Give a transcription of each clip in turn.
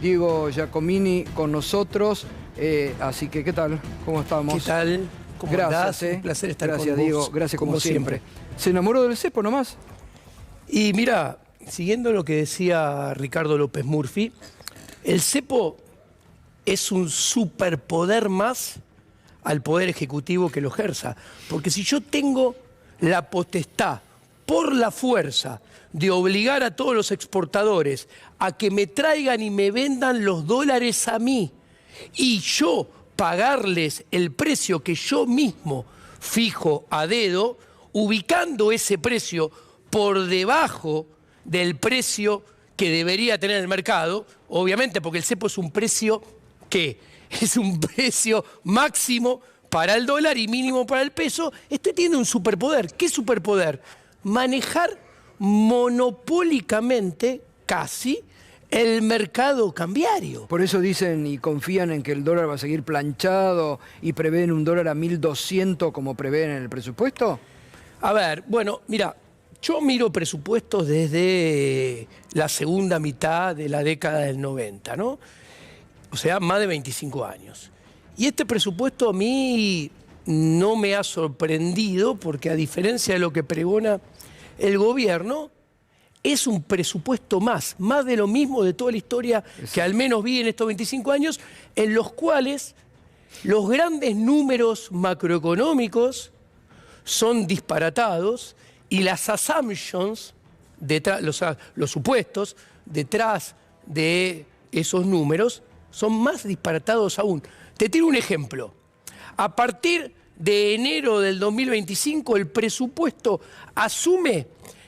Diego Giacomini con nosotros. Así que, ¿qué tal? ¿Cómo estamos? ¿Qué tal? ¿Cómo Gracias, andás? Un placer estar con vos. Gracias, Diego. Gracias como siempre. ¿Se enamoró del cepo nomás? Y mira, siguiendo lo que decía Ricardo López Murphy, el cepo es un superpoder más al Poder Ejecutivo que lo ejerza. Porque si yo tengo la potestad, por la fuerza, de obligar a todos los exportadores a que me traigan y me vendan los dólares a mí, y yo pagarles el precio que yo mismo fijo a dedo, ubicando ese precio por debajo del precio que debería tener el mercado, obviamente porque el cepo es un precio que es un precio máximo para el dólar y mínimo para el peso, estoy teniendo un superpoder. ¿Qué superpoder? Manejar monopólicamente casi el mercado cambiario. Por eso dicen y confían en que el dólar va a seguir planchado y prevén un dólar a 1.200 como prevén en el presupuesto. A ver, bueno, mira, yo miro presupuestos desde la segunda mitad de la década del 90, ¿no? O sea, más de 25 años. Y este presupuesto a mí no me ha sorprendido porque, a diferencia de lo que pregona el gobierno, es un presupuesto más de lo mismo de toda la historia que al menos vi en estos 25 años, en los cuales los grandes números macroeconómicos son disparatados y las assumptions, los supuestos detrás de esos números son más disparatados aún. Te tiro un ejemplo. A partir de enero del 2025, el presupuesto asume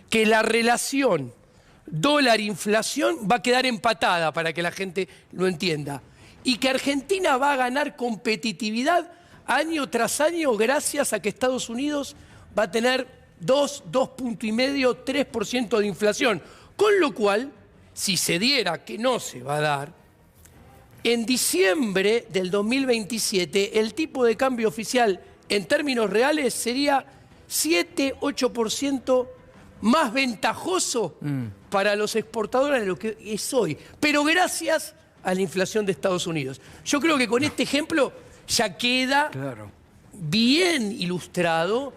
que la relación dólar-inflación va a quedar empatada, para que la gente lo entienda, y que Argentina va a ganar competitividad año tras año gracias a que Estados Unidos va a tener 2,5, 3% de inflación. Con lo cual, si se diera, que no se va a dar, en diciembre del 2027 el tipo de cambio oficial en términos reales sería 7-8% más ventajoso para los exportadores de lo que es hoy, pero gracias a la inflación de Estados Unidos. Yo creo que con este ejemplo ya queda bien ilustrado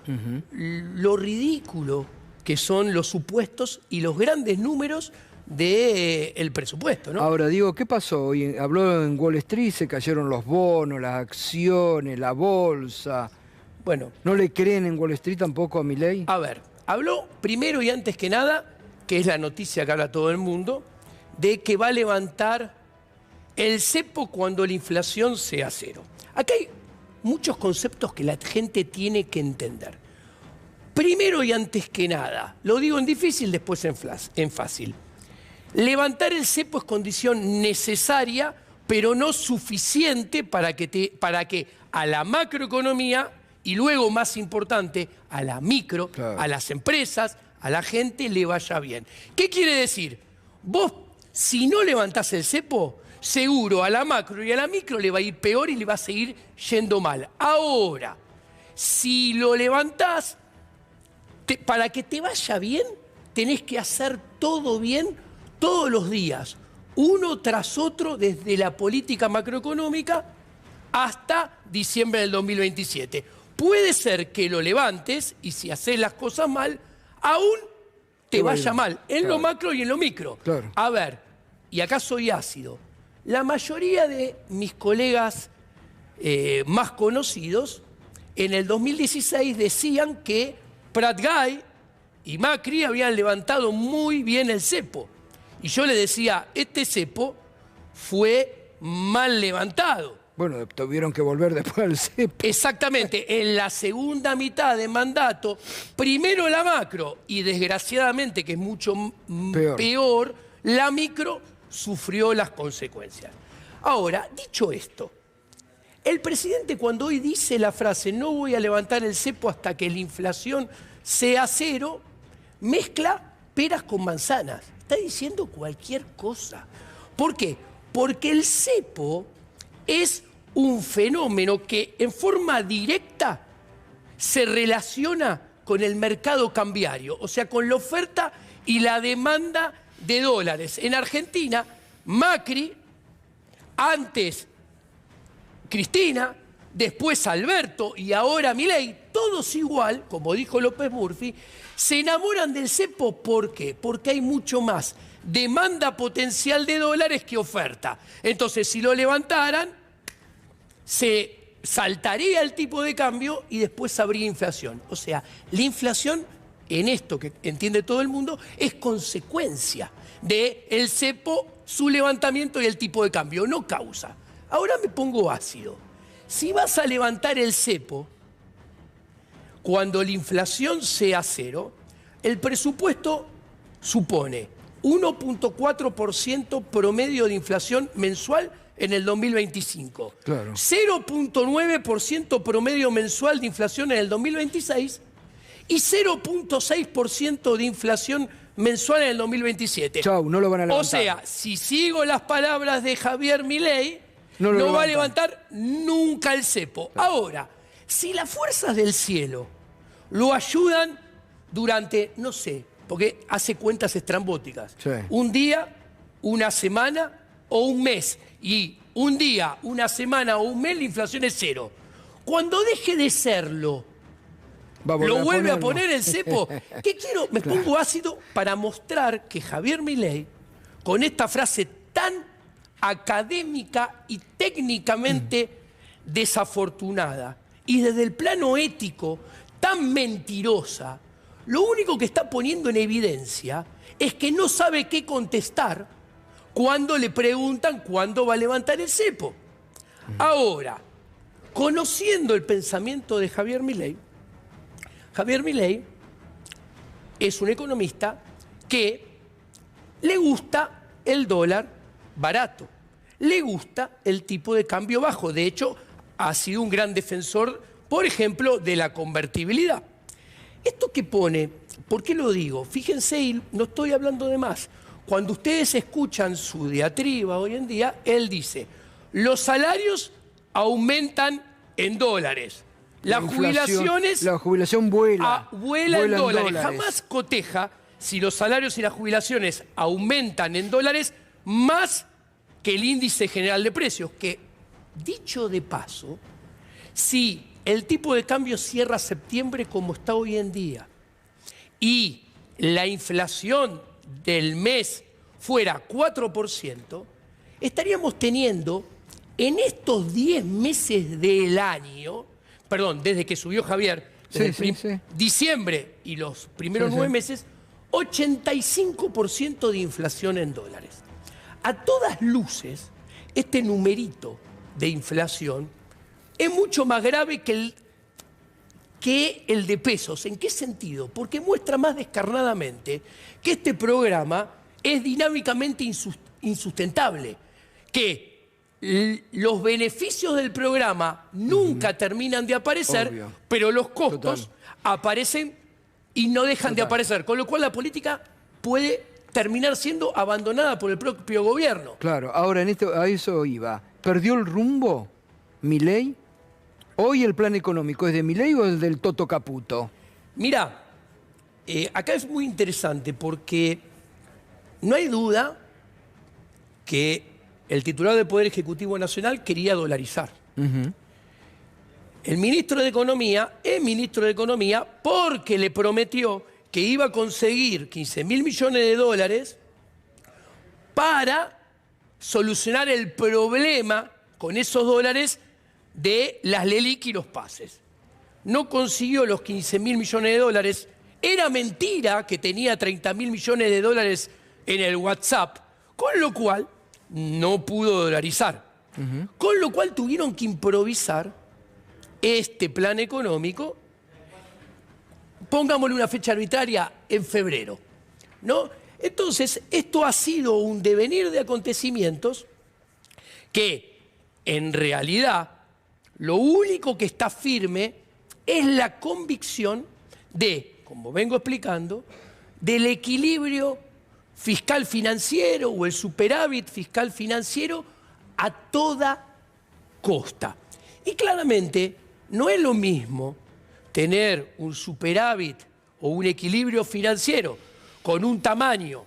lo ridículo que son los supuestos y los grandes números del presupuesto, ¿no? Ahora, Diego, ¿qué pasó? Hoy habló en Wall Street, se cayeron los bonos, las acciones, la bolsa. Bueno, ¿no le creen en Wall Street tampoco a Milei? a ver, habló primero y antes que nada, que es la noticia que habla todo el mundo, de que va a levantar el cepo cuando la inflación sea cero. Acá hay muchos conceptos que la gente tiene que entender. Primero y antes que nada, lo digo en difícil, después en fácil. Levantar el cepo es condición necesaria, pero no suficiente para que a la macroeconomía y luego, más importante, a la micro, a las empresas, a la gente le vaya bien. ¿Qué quiere decir? Vos, si no levantás el cepo, seguro a la macro y a la micro le va a ir peor y le va a seguir yendo mal. Ahora, si lo levantás, para que te vaya bien, tenés que hacer todo bien todos los días, uno tras otro, desde la política macroeconómica hasta diciembre del 2027. Puede ser que lo levantes y, si haces las cosas mal, aún te vaya mal en lo macro y en lo micro. A ver, y acá soy ácido. La mayoría de mis colegas más conocidos en el 2016 decían que Prat-Gay y Macri habían levantado muy bien el cepo. Y yo le decía, este cepo fue mal levantado. Bueno, tuvieron que volver después al cepo. Exactamente, en la segunda mitad de mandato, primero la macro y, desgraciadamente, que es mucho peor, la micro sufrió las consecuencias. Ahora, dicho esto, el presidente, cuando hoy dice la frase no voy a levantar el cepo hasta que la inflación sea cero, mezcla peras con manzanas. Está diciendo cualquier cosa. ¿Por qué? Porque el cepo es un fenómeno que en forma directa se relaciona con el mercado cambiario, o sea, con la oferta y la demanda de dólares. En Argentina, Macri antes Cristina, después Alberto y ahora Milei, todos igual, como dijo López Murphy, se enamoran del cepo. ¿Por qué? Porque hay mucho más demanda potencial de dólares que oferta. Entonces, si lo levantaran, se saltaría el tipo de cambio y después habría inflación. O sea, la inflación, en esto que entiende todo el mundo, es consecuencia del cepo, su levantamiento y el tipo de cambio, no causa. Ahora me pongo ácido. Si vas a levantar el cepo cuando la inflación sea cero, el presupuesto supone 1.4% promedio de inflación mensual en el 2025. Claro. 0.9% promedio mensual de inflación en el 2026 y 0.6% de inflación mensual en el 2027. Chau, no lo van a levantar. O sea, si sigo las palabras de Javier Milei, no va a levantar nunca el cepo. Ahora, si las fuerzas del cielo lo ayudan durante, no sé, porque hace cuentas estrambóticas, sí, un día, una semana o un mes, y un día, una semana o un mes la inflación es cero. Cuando deje de serlo, lo vuelve a poner el cepo. ¿Qué quiero? Me pongo ácido para mostrar que Javier Milei, con esta frase tan académica y técnicamente desafortunada, y desde el plano ético tan mentirosa, lo único que está poniendo en evidencia es que no sabe qué contestar cuando le preguntan cuándo va a levantar el cepo. Ahora, conociendo el pensamiento de Javier Milei es un economista que le gusta el dólar barato, le gusta el tipo de cambio bajo. De hecho, ha sido un gran defensor, por ejemplo, de la convertibilidad. Esto que pone, ¿por qué lo digo? Fíjense, y no estoy hablando de más. Cuando ustedes escuchan su diatriba hoy en día, él dice, los salarios aumentan en dólares. Las jubilaciones... La jubilación vuela. Vuela en dólares. Jamás coteja si los salarios y las jubilaciones aumentan en dólares más que el índice general de precios. Que, dicho de paso, si el tipo de cambio cierra septiembre como está hoy en día y la inflación del mes fuera 4%, estaríamos teniendo en estos 10 meses del año, perdón, desde que subió Javier, desde diciembre y los primeros 9 meses, 85% de inflación en dólares. A todas luces, este numerito de inflación es mucho más grave que el de pesos. ¿En qué sentido? Porque muestra más descarnadamente que este programa es dinámicamente insustentable, que los beneficios del programa nunca terminan de aparecer, obvio, pero los costos aparecen y no dejan de aparecer, con lo cual la política puede terminar siendo abandonada por el propio gobierno. Claro, ahora a eso iba. ¿Perdió el rumbo Milei? ¿Hoy el plan económico es de Milei o es del Toto Caputo? Mira, acá es muy interesante porque no hay duda que el titular del Poder Ejecutivo Nacional quería dolarizar. El ministro de Economía es ministro de Economía porque le prometió que iba a conseguir 15.000 millones de dólares para solucionar el problema con esos dólares de las LELIQ y los pases. No consiguió los 15.000 millones de dólares. Era mentira que tenía 30.000 millones de dólares en el WhatsApp, con lo cual no pudo dolarizar. Con lo cual tuvieron que improvisar este plan económico, pongámosle una fecha arbitraria, en febrero, ¿no? Entonces, esto ha sido un devenir de acontecimientos que, en realidad, lo único que está firme es la convicción de, como vengo explicando, del equilibrio fiscal financiero o el superávit fiscal financiero a toda costa. Y claramente no es lo mismo tener un superávit o un equilibrio financiero con un tamaño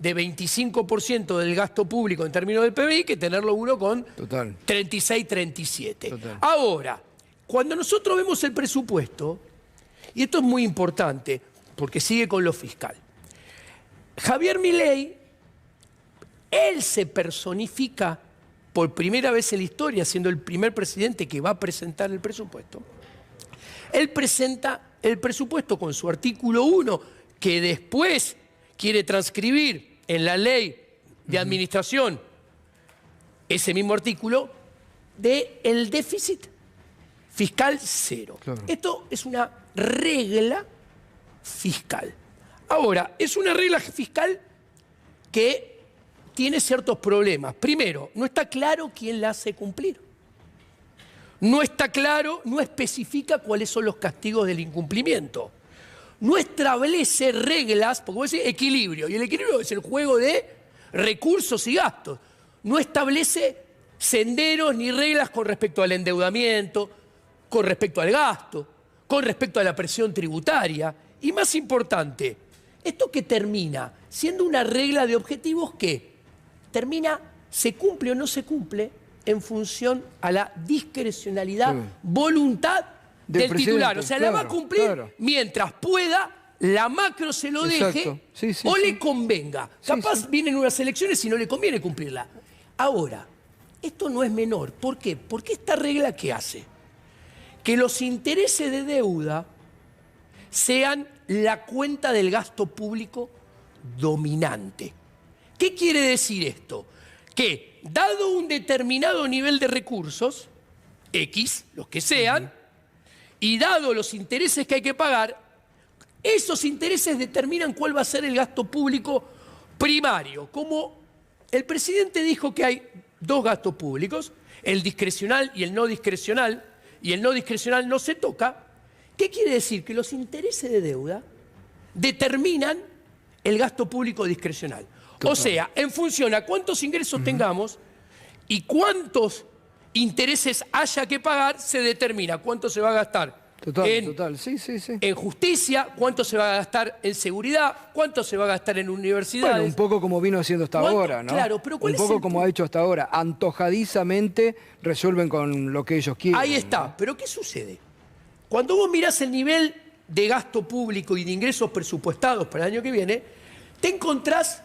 de 25% del gasto público en términos del PBI que tenerlo uno con Total. 36, 37. Total. Ahora, cuando nosotros vemos el presupuesto, y esto es muy importante, porque sigue con lo fiscal, Javier Milei, él se personifica por primera vez en la historia, siendo el primer presidente que va a presentar el presupuesto. Él presenta el presupuesto con su artículo 1, que después quiere transcribir en la ley de administración ese mismo artículo del déficit fiscal cero. Claro. Esto es una regla fiscal. Ahora, es una regla fiscal que tiene ciertos problemas. Primero, no está claro quién la hace cumplir. No está claro, no especifica cuáles son los castigos del incumplimiento. No establece reglas, porque vos decís equilibrio, y el equilibrio es el juego de recursos y gastos. No establece senderos ni reglas con respecto al endeudamiento, con respecto al gasto, con respecto a la presión tributaria. Y más importante, esto que termina siendo una regla de objetivos que termina, se cumple o no se cumple en función a la discrecionalidad, voluntad del titular. O sea, la va a cumplir mientras pueda, la macro se lo deje o le convenga. Capaz vienen unas elecciones y no le conviene cumplirla. Ahora, esto no es menor. ¿Por qué? Porque esta regla ¿qué hace? Que los intereses de deuda sean la cuenta del gasto público dominante. ¿Qué quiere decir esto? Que dado un determinado nivel de recursos, X, los que sean, y dado los intereses que hay que pagar, esos intereses determinan cuál va a ser el gasto público primario. Como el presidente dijo que hay dos gastos públicos, el discrecional y el no discrecional, y el no discrecional no se toca, ¿qué quiere decir? Que los intereses de deuda determinan el gasto público discrecional. Total. O sea, en función a cuántos ingresos tengamos y cuántos intereses haya que pagar, se determina cuánto se va a gastar en justicia, cuánto se va a gastar en seguridad, cuánto se va a gastar en universidades. Bueno, un poco como vino haciendo hasta ahora, ¿no? Claro, pero ¿cuál un poco como ha hecho hasta ahora. Antojadizamente resuelven con lo que ellos quieren. Ahí está. ¿No? Pero ¿qué sucede? Cuando vos mirás el nivel de gasto público y de ingresos presupuestados para el año que viene, te encontrás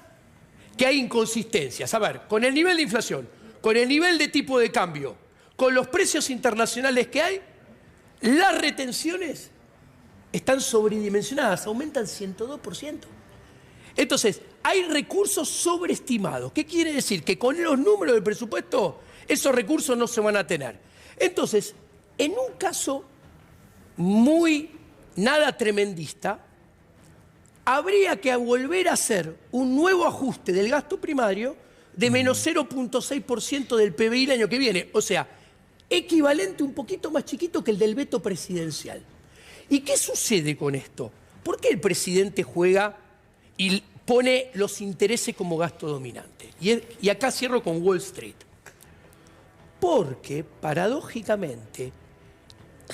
que hay inconsistencias. A ver, con el nivel de inflación, con el nivel de tipo de cambio, con los precios internacionales que hay, las retenciones están sobredimensionadas, aumentan 102%. Entonces, hay recursos sobreestimados. ¿Qué quiere decir? Que con los números del presupuesto, esos recursos no se van a tener. Entonces, en un caso muy nada tremendista, habría que volver a hacer un nuevo ajuste del gasto primario de menos 0.6% del PBI el año que viene. O sea, equivalente un poquito más chiquito que el del veto presidencial. ¿Y qué sucede con esto? ¿Por qué el presidente juega y pone los intereses como gasto dominante? Y acá cierro con Wall Street. Porque, paradójicamente,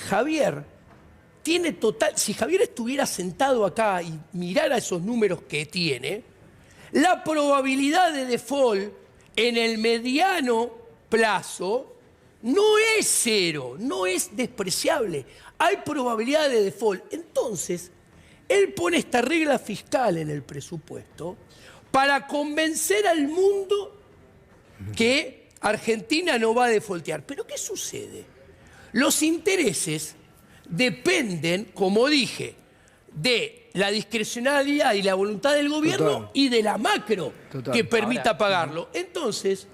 Javier tiene total... Si Javier estuviera sentado acá y mirara esos números que tiene, la probabilidad de default en el mediano plazo no es cero, no es despreciable. Hay probabilidad de default. Entonces, él pone esta regla fiscal en el presupuesto para convencer al mundo que Argentina no va a defaultear. Pero ¿qué sucede? Los intereses dependen, como dije, de la discrecionalidad y la voluntad del gobierno y de la macro que permita pagarlo. Entonces,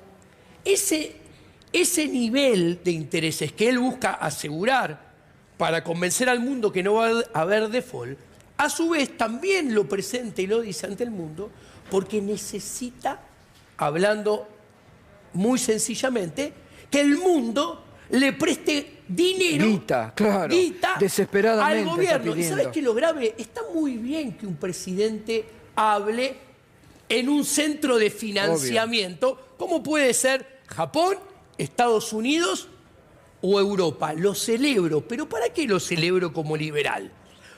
ese nivel de intereses que él busca asegurar para convencer al mundo que no va a haber default, a su vez también lo presenta y lo dice ante el mundo porque necesita, hablando muy sencillamente, que el mundo le preste dinero, guita, desesperadamente al gobierno. ¿Y sabes qué es lo grave? Está muy bien que un presidente hable en un centro de financiamiento, como puede ser Japón, Estados Unidos o Europa. Lo celebro, pero ¿para qué lo celebro como liberal?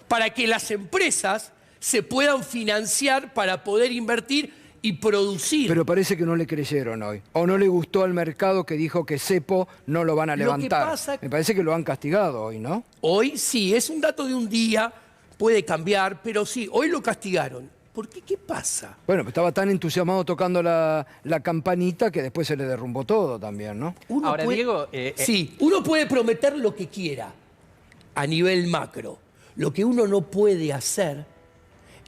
Para que las empresas se puedan financiar para poder invertir y producir. Pero parece que no le creyeron hoy. O no le gustó al mercado que dijo que cepo no lo van a levantar. Me parece que lo han castigado hoy, ¿no? Hoy sí, es un dato de un día, puede cambiar, pero sí, hoy lo castigaron. ¿Por qué? ¿Qué pasa? Bueno, estaba tan entusiasmado tocando la campanita que después se le derrumbó todo también, ¿no? Ahora, Diego... Sí, uno puede prometer lo que quiera a nivel macro. Lo que uno no puede hacer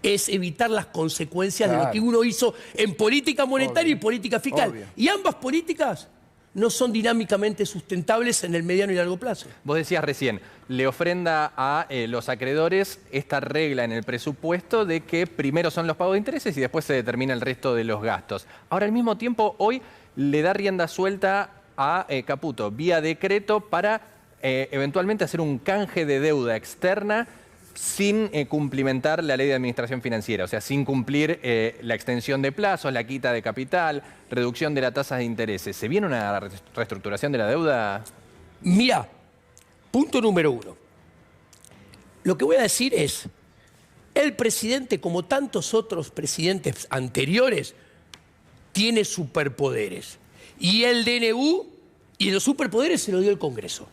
es evitar las consecuencias de lo que uno hizo en política monetaria y política fiscal. Y ambas políticas no son dinámicamente sustentables en el mediano y largo plazo. Vos decías recién, le ofrenda a los acreedores esta regla en el presupuesto de que primero son los pagos de intereses y después se determina el resto de los gastos. Ahora, al mismo tiempo, hoy le da rienda suelta a Caputo vía decreto para eventualmente hacer un canje de deuda externa sin cumplimentar la ley de administración financiera, o sea, sin cumplir la extensión de plazos, la quita de capital, reducción de las tasas de intereses. ¿Se viene una reestructuración de la deuda? Mira, punto número 1. Lo que voy a decir es, el presidente, como tantos otros presidentes anteriores, tiene superpoderes. Y el DNU, y los superpoderes se lo dio el Congreso.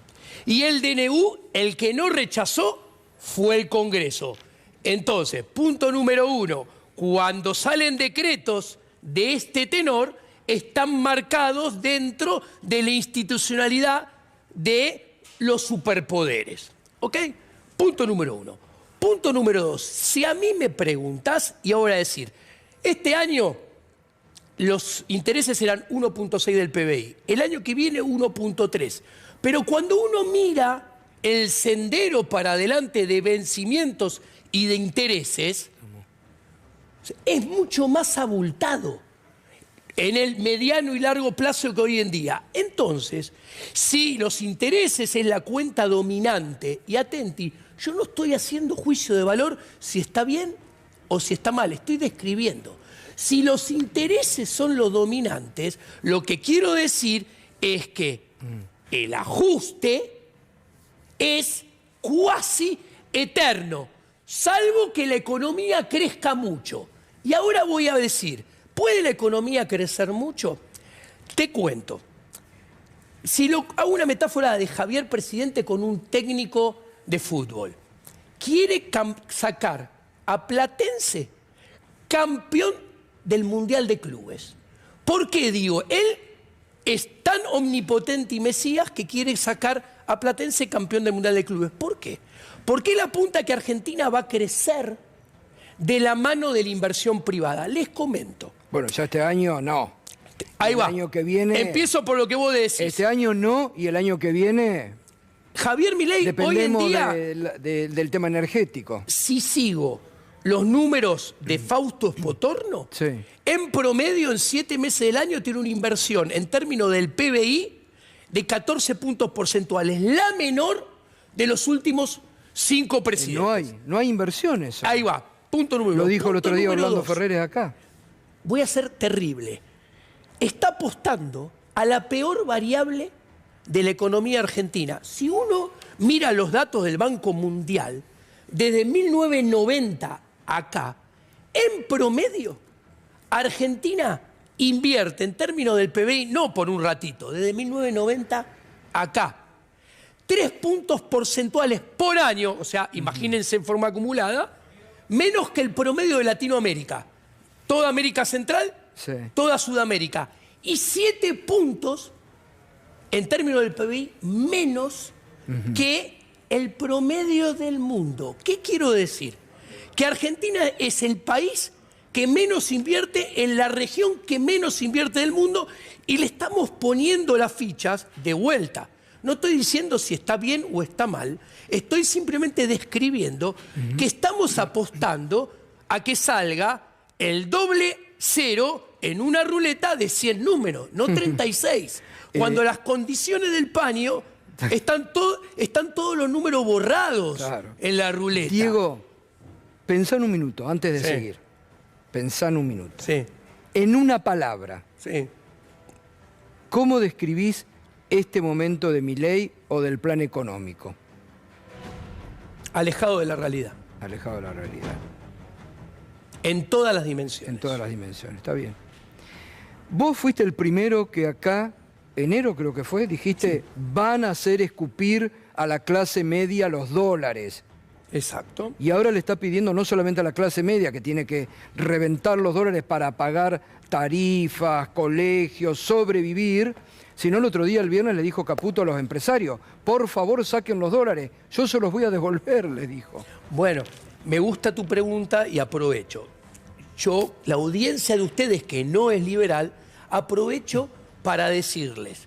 Y el DNU, el que no rechazó, fue el Congreso. Entonces, punto número 1, cuando salen decretos de este tenor, están marcados dentro de la institucionalidad de los superpoderes. ¿Ok? Punto número 1. Punto número 2, si a mí me preguntás, y ahora decir, este año los intereses eran 1.6 del PBI, el año que viene 1.3, pero cuando uno mira el sendero para adelante de vencimientos y de intereses es mucho más abultado en el mediano y largo plazo que hoy en día. Entonces, si los intereses es la cuenta dominante, y atenti, yo no estoy haciendo juicio de valor si está bien o si está mal, estoy describiendo. Si los intereses son los dominantes, lo que quiero decir es que el ajuste es cuasi eterno, salvo que la economía crezca mucho. Y ahora voy a decir, ¿puede la economía crecer mucho? Te cuento. Si hago una metáfora de Javier Presidente con un técnico de fútbol. Quiere sacar a Platense campeón del Mundial de Clubes. ¿Por qué digo? Él es tan omnipotente y mesías que quiere sacar a Platense campeón del Mundial de Clubes. ¿Por qué? Porque él apunta que Argentina va a crecer de la mano de la inversión privada. Les comento. Bueno, ya este año no. Ahí va. El año que viene... Empiezo por lo que vos decís. Este año no, y el año que viene... Javier Milei, hoy en día... del tema energético. Si sigo los números de Fausto Espotorno, sí, en promedio en 7 meses del año tiene una inversión en términos del PBI de 14 puntos porcentuales, la menor de los últimos 5 presidentes. No hay inversiones. Ahí va, punto número 1. Lo dijo el otro día Orlando Ferreres acá. Voy a ser terrible. Está apostando a la peor variable de la economía argentina. Si uno mira los datos del Banco Mundial, desde 1990 acá, en promedio, Argentina invierte en términos del PBI, no por un ratito, desde 1990 acá, 3 puntos porcentuales por año, o sea, imagínense en forma acumulada, menos que el promedio de Latinoamérica. Toda América Central, sí, toda Sudamérica. Y 7 puntos, en términos del PBI, menos que el promedio del mundo. ¿Qué quiero decir? Que Argentina es el país que menos invierte en la región que menos invierte del mundo y le estamos poniendo las fichas de vuelta. No estoy diciendo si está bien o está mal, estoy simplemente describiendo que estamos apostando a que salga el doble cero en una ruleta de 100 números, no 36. Cuando las condiciones del paño están todos los números borrados, claro, en la ruleta. Diego, pensá en un minuto, antes de seguir. Pensá en un minuto. Sí. En una palabra, sí, ¿cómo describís este momento de Milei o del plan económico? Alejado de la realidad. Alejado de la realidad. En todas las dimensiones. En todas las dimensiones, está bien. Vos fuiste el primero que acá, enero creo que fue, dijiste, van a hacer escupir a la clase media los dólares. Exacto. Y ahora le está pidiendo no solamente a la clase media, que tiene que reventar los dólares para pagar tarifas, colegios, sobrevivir, sino el otro día, el viernes, le dijo Caputo a los empresarios, por favor saquen los dólares, yo se los voy a devolver, le dijo. Bueno, me gusta tu pregunta y aprovecho. Yo, la audiencia de ustedes que no es liberal, aprovecho para decirles,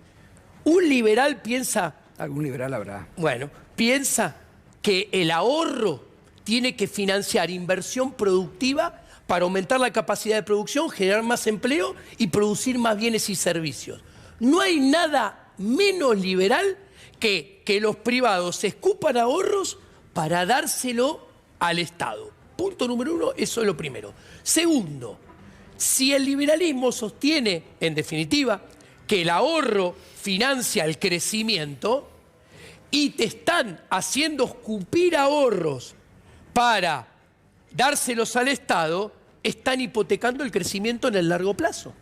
un liberal piensa... Algún liberal habrá. Bueno, piensa que el ahorro tiene que financiar inversión productiva para aumentar la capacidad de producción, generar más empleo y producir más bienes y servicios. No hay nada menos liberal que los privados se escupan ahorros para dárselo al Estado. Punto número 1, eso es lo primero. Segundo, si el liberalismo sostiene, en definitiva, que el ahorro financia el crecimiento y te están haciendo escupir ahorros para dárselos al Estado, están hipotecando el crecimiento en el largo plazo.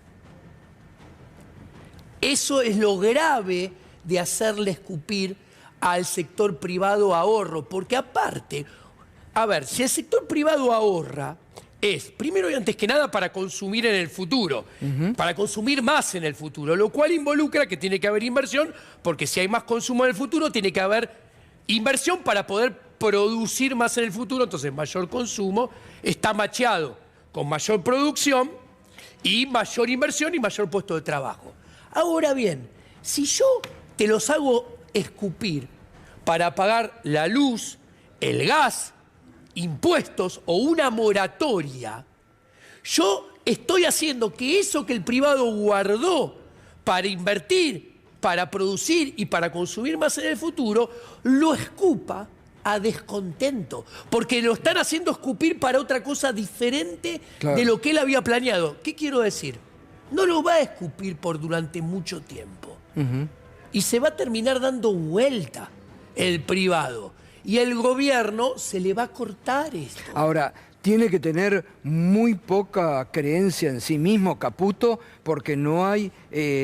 Eso es lo grave de hacerle escupir al sector privado ahorro, porque aparte, a ver, si el sector privado ahorra, es, primero y antes que nada, para consumir en el futuro, para consumir más en el futuro, lo cual involucra que tiene que haber inversión, porque si hay más consumo en el futuro, tiene que haber inversión para poder producir más en el futuro, entonces mayor consumo está macheado con mayor producción y mayor inversión y mayor puesto de trabajo. Ahora bien, si yo te los hago escupir para pagar la luz, el gas, impuestos o una moratoria, yo estoy haciendo que eso que el privado guardó para invertir, para producir y para consumir más en el futuro, lo escupa a descontento, porque lo están haciendo escupir para otra cosa diferente de lo que él había planeado. ¿Qué quiero decir? No lo va a escupir por durante mucho tiempo. Y se va a terminar dando vuelta el privado. Y el gobierno se le va a cortar esto. Ahora, tiene que tener muy poca creencia en sí mismo Caputo, porque no hay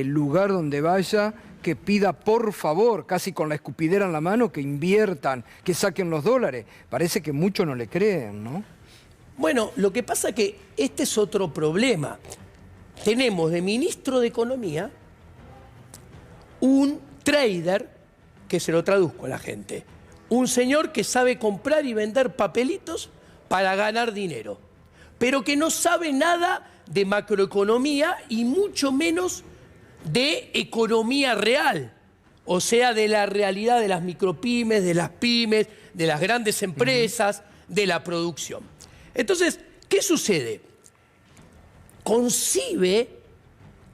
lugar donde vaya que pida por favor, casi con la escupidera en la mano, que inviertan, que saquen los dólares. Parece que muchos no le creen, ¿no? Bueno, lo que pasa es que este es otro problema. Tenemos de ministro de Economía un trader, que se lo traduzco a la gente, un señor que sabe comprar y vender papelitos para ganar dinero, pero que no sabe nada de macroeconomía y mucho menos de economía real, o sea, de la realidad de las micropymes, de las pymes, de las grandes empresas, de la producción. Entonces, ¿qué sucede? Concibe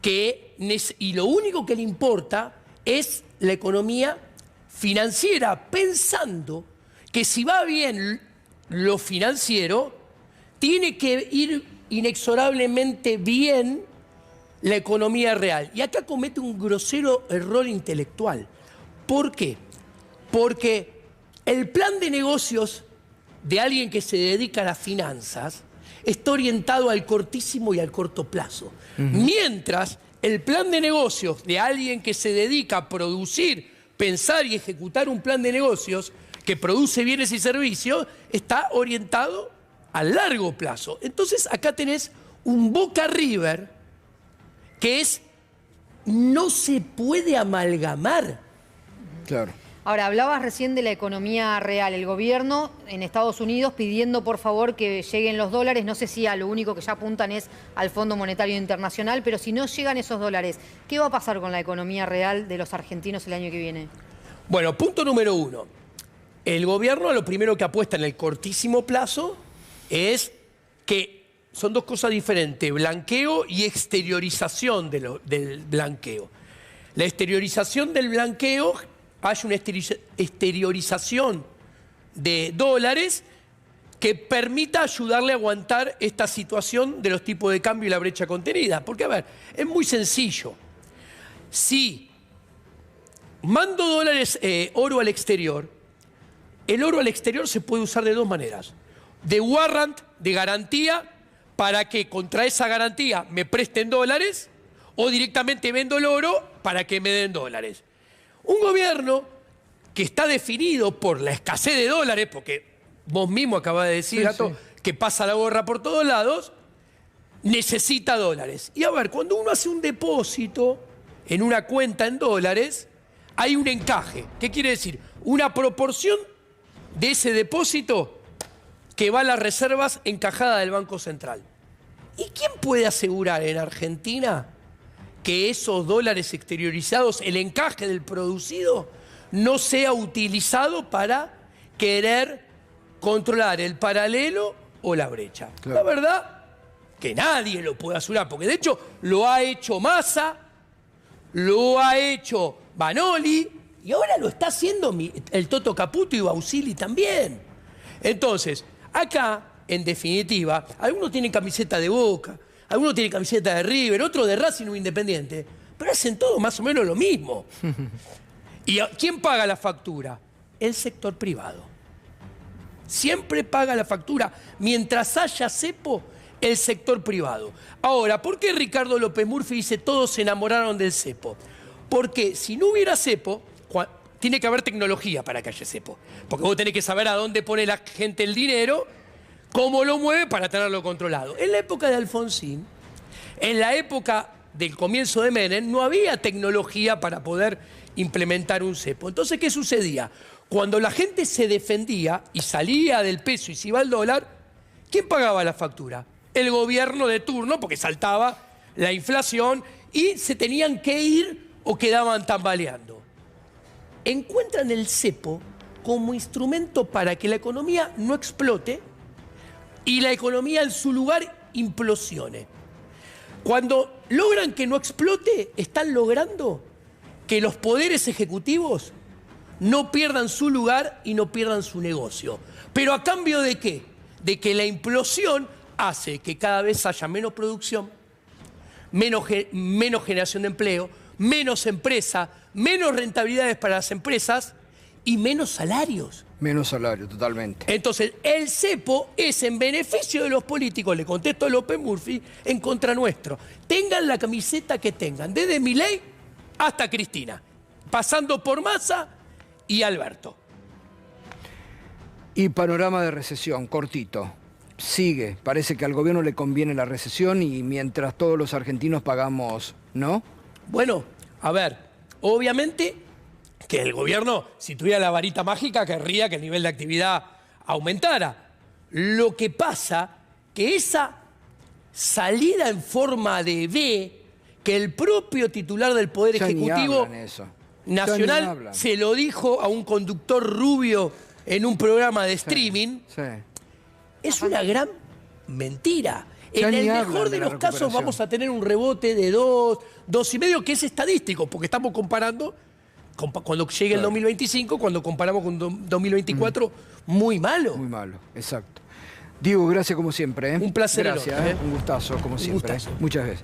que, y lo único que le importa es la economía financiera, pensando que si va bien lo financiero, tiene que ir inexorablemente bien la economía real. Y acá comete un grosero error intelectual. ¿Por qué? Porque el plan de negocios de alguien que se dedica a las finanzas está orientado al cortísimo y al corto plazo. Mientras el plan de negocios de alguien que se dedica a producir, pensar y ejecutar un plan de negocios que produce bienes y servicios está orientado a largo plazo. Entonces acá tenés un Boca River que es, no se puede amalgamar. Claro. Ahora, hablabas recién de la economía real. El gobierno en Estados Unidos pidiendo por favor que lleguen los dólares. No sé si a lo único que ya apuntan es al Fondo Monetario Internacional, pero si no llegan esos dólares, ¿qué va a pasar con la economía real de los argentinos el año que viene? Bueno, punto número 1. El gobierno lo primero que apuesta en el cortísimo plazo es que son dos cosas diferentes, blanqueo y exteriorización del blanqueo. La exteriorización del blanqueo, hay una exteriorización de dólares que permita ayudarle a aguantar esta situación de los tipos de cambio y la brecha contenida. Porque, a ver, es muy sencillo. Si mando dólares, oro al exterior, el oro al exterior se puede usar de dos maneras. De warrant, de garantía, para que contra esa garantía me presten dólares o directamente vendo el oro para que me den dólares. Un gobierno que está definido por la escasez de dólares, porque vos mismo acabás de decir, Gato, que pasa la gorra por todos lados, necesita dólares. Y a ver, cuando uno hace un depósito en una cuenta en dólares, hay un encaje. ¿Qué quiere decir? Una proporción de ese depósito que va a las reservas encajadas del Banco Central. ¿Y quién puede asegurar en Argentina que esos dólares exteriorizados, el encaje del producido, no sea utilizado para querer controlar el paralelo o la brecha? Claro. La verdad que nadie lo puede asegurar, porque de hecho lo ha hecho Massa, lo ha hecho Banoli, y ahora lo está haciendo el Toto Caputo y Bausili también. Entonces, acá, en definitiva, algunos tienen camiseta de Boca, algunos tienen camiseta de River, otros de Racing o Independiente, pero hacen todo más o menos lo mismo. ¿Y quién paga la factura? El sector privado. Siempre paga la factura. Mientras haya cepo, el sector privado. Ahora, ¿por qué Ricardo López Murphy dice todos se enamoraron del cepo? Porque si no hubiera cepo, tiene que haber tecnología para que haya cepo. Porque vos tenés que saber a dónde pone la gente el dinero, cómo lo mueve para tenerlo controlado. En la época de Alfonsín, en la época del comienzo de Menem, no había tecnología para poder implementar un cepo. Entonces, ¿qué sucedía? Cuando la gente se defendía y salía del peso y se iba al dólar, ¿quién pagaba la factura? El gobierno de turno, porque saltaba la inflación y se tenían que ir o quedaban tambaleando. Encuentran el cepo como instrumento para que la economía no explote y la economía en su lugar implosione. Cuando logran que no explote, están logrando que los poderes ejecutivos no pierdan su lugar y no pierdan su negocio. ¿Pero a cambio de qué? De que la implosión hace que cada vez haya menos producción, menos generación de empleo, menos empresa, menos rentabilidades para las empresas y menos salarios. Menos salario, totalmente. Entonces, el cepo es en beneficio de los políticos, le contesto a López Murphy, en contra nuestro. Tengan la camiseta que tengan, desde Milei hasta Cristina, pasando por Massa y Alberto. Y panorama de recesión, cortito. Sigue, parece que al gobierno le conviene la recesión y mientras todos los argentinos pagamos, ¿no? Bueno, a ver, obviamente que el gobierno, si tuviera la varita mágica, querría que el nivel de actividad aumentara. Lo que pasa que esa salida en forma de V, que el propio titular del Poder Ejecutivo Nacional se lo dijo a un conductor rubio en un programa de streaming, es una gran mentira. En el mejor de los casos vamos a tener un rebote de 2,5, que es estadístico, porque estamos comparando cuando llegue el 2025, cuando comparamos con 2024, muy malo. Muy malo, exacto. Diego, gracias como siempre. Un placer. Gracias, un gustazo como siempre. Muchas veces.